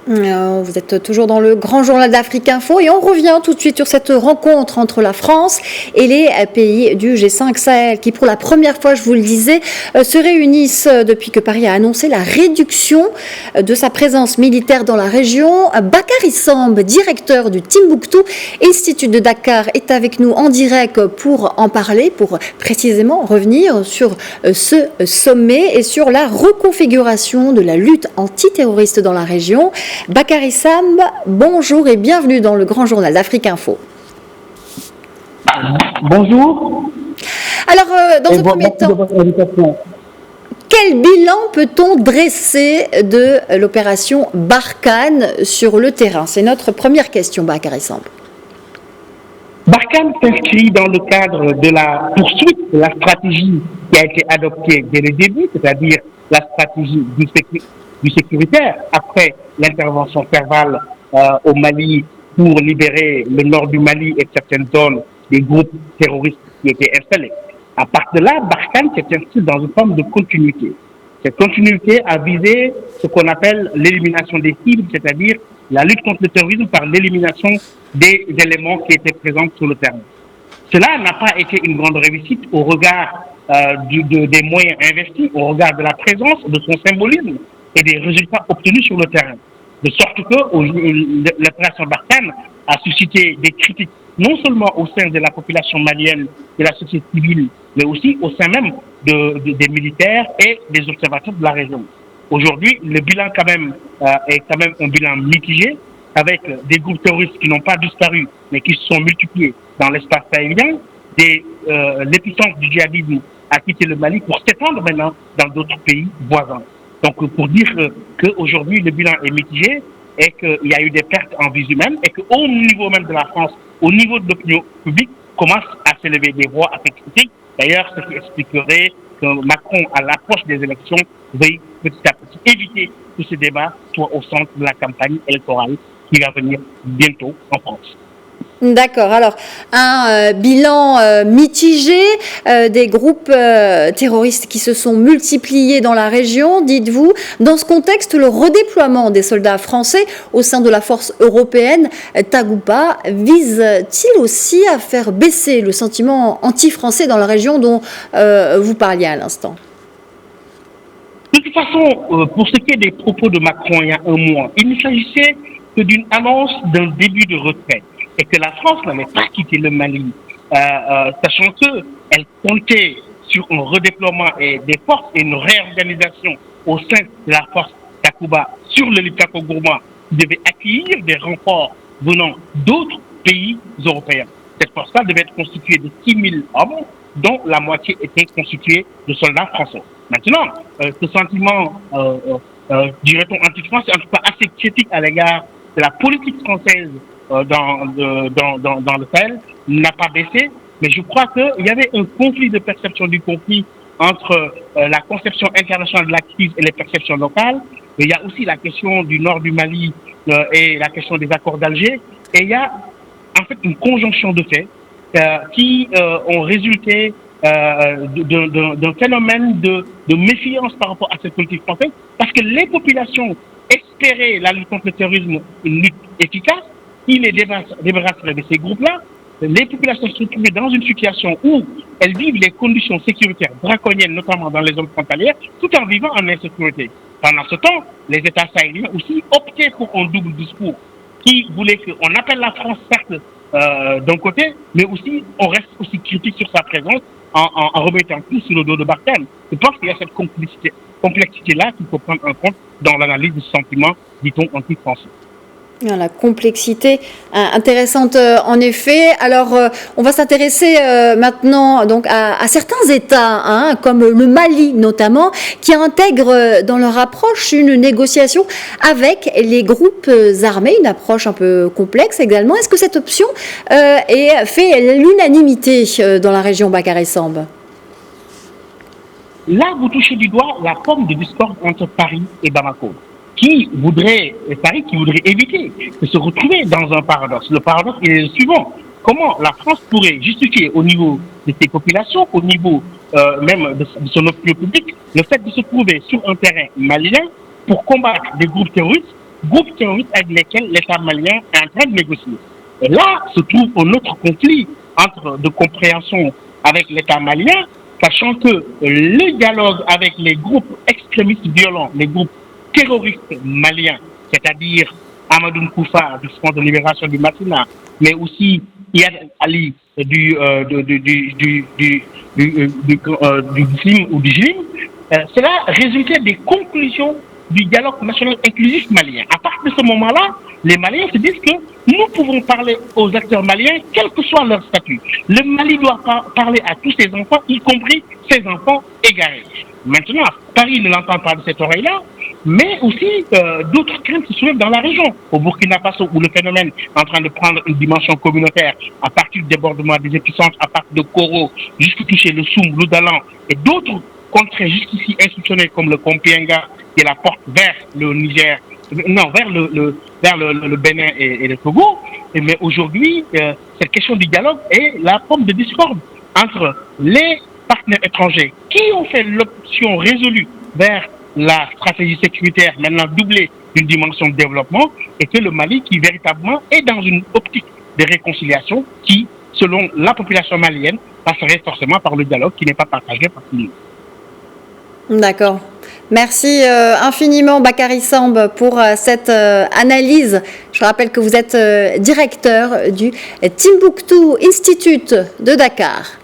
Vous êtes toujours dans le grand journal d'Afrique Info et on revient tout de suite sur cette rencontre entre la France et les pays du G5 Sahel qui, pour la première fois, je vous le disais, se réunissent depuis que Paris a annoncé la réduction de sa présence militaire dans la région. Bakary Samb, directeur du Timbuktu Institute de Dakar, est avec nous en direct pour en parler, pour précisément revenir sur ce sommet et sur la reconfiguration de la lutte antiterroriste dans la région. Bakary Samb, bonjour et bienvenue dans le grand journal d'Afrique Info. Bonjour. Alors, dans un premier temps, quel bilan peut-on dresser de l'opération Barkhane sur le terrain? C'est notre première question, Bakary Samb. Barkhane s'inscrit dans le cadre de la poursuite de la stratégie qui a été adoptée dès le début, c'est-à-dire la stratégie du sécuritaire après l'intervention Serval au Mali pour libérer le nord du Mali et certaines zones des groupes terroristes qui étaient installés. À partir de là, Barkhane s'est inscrit dans une forme de continuité. Cette continuité a visé ce qu'on appelle l'élimination des cibles, c'est-à-dire la lutte contre le terrorisme par l'élimination des éléments qui étaient présents sur le terrain. Cela n'a pas été une grande réussite au regard des moyens investis, au regard de la présence, de son symbolisme et des résultats obtenus sur le terrain. De sorte que l'opération Barkhane a suscité des critiques non seulement au sein de la population malienne, de la société civile, mais aussi au sein même des militaires et des observateurs de la région. Aujourd'hui, le bilan est quand même un bilan mitigé, avec des groupes terroristes qui n'ont pas disparu, mais qui se sont multipliés dans l'espace sahélien. L'épicentre du djihadisme a quitté le Mali pour s'étendre maintenant dans d'autres pays voisins. Donc, pour dire qu'aujourd'hui, le bilan est mitigé et qu'il y a eu des pertes en vies humaines et qu'au niveau même de la France, au niveau de l'opinion publique, commencent à s'élever des voix assez critiques. D'ailleurs, ce qui expliquerait que Macron, à l'approche des élections, veuille petit à petit éviter que ce débat soit au centre de la campagne électorale qui va venir bientôt en France. D'accord. Alors, un bilan mitigé des groupes terroristes qui se sont multipliés dans la région, dites-vous. Dans ce contexte, le redéploiement des soldats français au sein de la force européenne Takuba vise-t-il aussi à faire baisser le sentiment anti-français dans la région dont vous parliez à l'instant? De toute façon, pour ce qui est des propos de Macron il y a un mois, il ne s'agissait que d'une annonce d'un début de retrait et que la France n'avait pas quitté le Mali, sachant qu'elle comptait sur un redéploiement des forces et une réorganisation au sein de la force Takuba sur le Liptako Gourma qui devait accueillir des renforts venant d'autres pays européens. Cette force-là devait être constituée de 6 000 hommes, dont la moitié était constituée de soldats français. Maintenant, ce sentiment, dirait-on, anti-France, est en tout cas assez critique à l'égard de la politique française dans le Sahel, n'a pas baissé, mais je crois qu'il y avait un conflit de perception du conflit entre la conception internationale de la crise et les perceptions locales. Et il y a aussi la question du nord du Mali et la question des accords d'Alger. Et il y a en fait une conjonction de faits qui ont résulté d'un phénomène de méfiance par rapport à cette politique française, parce que les populations espéraient la lutte contre le terrorisme, une lutte efficace, qui les débarrasserait de ces groupes-là. Les populations se trouvent dans une situation où elles vivent les conditions sécuritaires draconiennes, notamment dans les zones frontalières, tout en vivant en insécurité. Pendant ce temps, les États sahéliens aussi optaient pour un double discours qui voulait qu'on appelle la France, certes, d'un côté, mais aussi on reste aussi critique sur sa présence en remettant tout sur le dos de Barkhane. Je pense qu'il y a cette complexité-là qu'il faut prendre en compte dans l'analyse du sentiment, dit-on, anti-français. La complexité intéressante en effet. Alors on va s'intéresser maintenant donc à certains États, comme le Mali notamment, qui intègrent dans leur approche une négociation avec les groupes armés, une approche un peu complexe également. Est-ce que cette option fait l'unanimité dans la région, Bakary Samb? Là, vous touchez du doigt la forme de discorde entre Paris et Bamako. Paris qui voudrait éviter de se retrouver dans un paradoxe. Le paradoxe est le suivant. Comment la France pourrait justifier au niveau de ses populations, au niveau même de son opinion publique, le fait de se trouver sur un terrain malien pour combattre des groupes terroristes, groupes terroristes avec lesquels l'État malien est en train de négocier. Et là se trouve un autre conflit de compréhension avec l'État malien, sachant que le dialogue avec les groupes extrémistes violents, les groupes terroristes maliens, c'est-à-dire Amadou Nkoufa du Front de Libération du Matina, mais aussi Iyad Ali du GLIM ou du GLIM, cela résultait des conclusions du dialogue national inclusif malien. À partir de ce moment-là, les Maliens se disent que nous pouvons parler aux acteurs maliens, quel que soit leur statut. Le Mali doit parler à tous ses enfants, y compris ses enfants égarés. Maintenant, Paris ne l'entend pas de cette oreille-là, mais aussi d'autres craintes se soulèvent dans la région. Au Burkina Faso, où le phénomène est en train de prendre une dimension communautaire à partir du débordement des épicentres, à partir de Koro, jusqu'à toucher le Soum, l'Oudalan et d'autres contrées jusqu'ici institutionnelles comme le Kompienga, qui est la porte vers le Niger, non, vers le Bénin et le Togo. Mais aujourd'hui, cette question du dialogue est la forme de discorde entre les partenaires étrangers qui ont fait l'option résolue vers la stratégie sécuritaire, maintenant doublée d'une dimension de développement, et que le Mali qui véritablement est dans une optique de réconciliation qui, selon la population malienne, passerait forcément par le dialogue qui n'est pas partagé par tout le monde. D'accord. Merci infiniment Bakary Samb pour cette analyse. Je rappelle que vous êtes directeur du Timbuktu Institute de Dakar.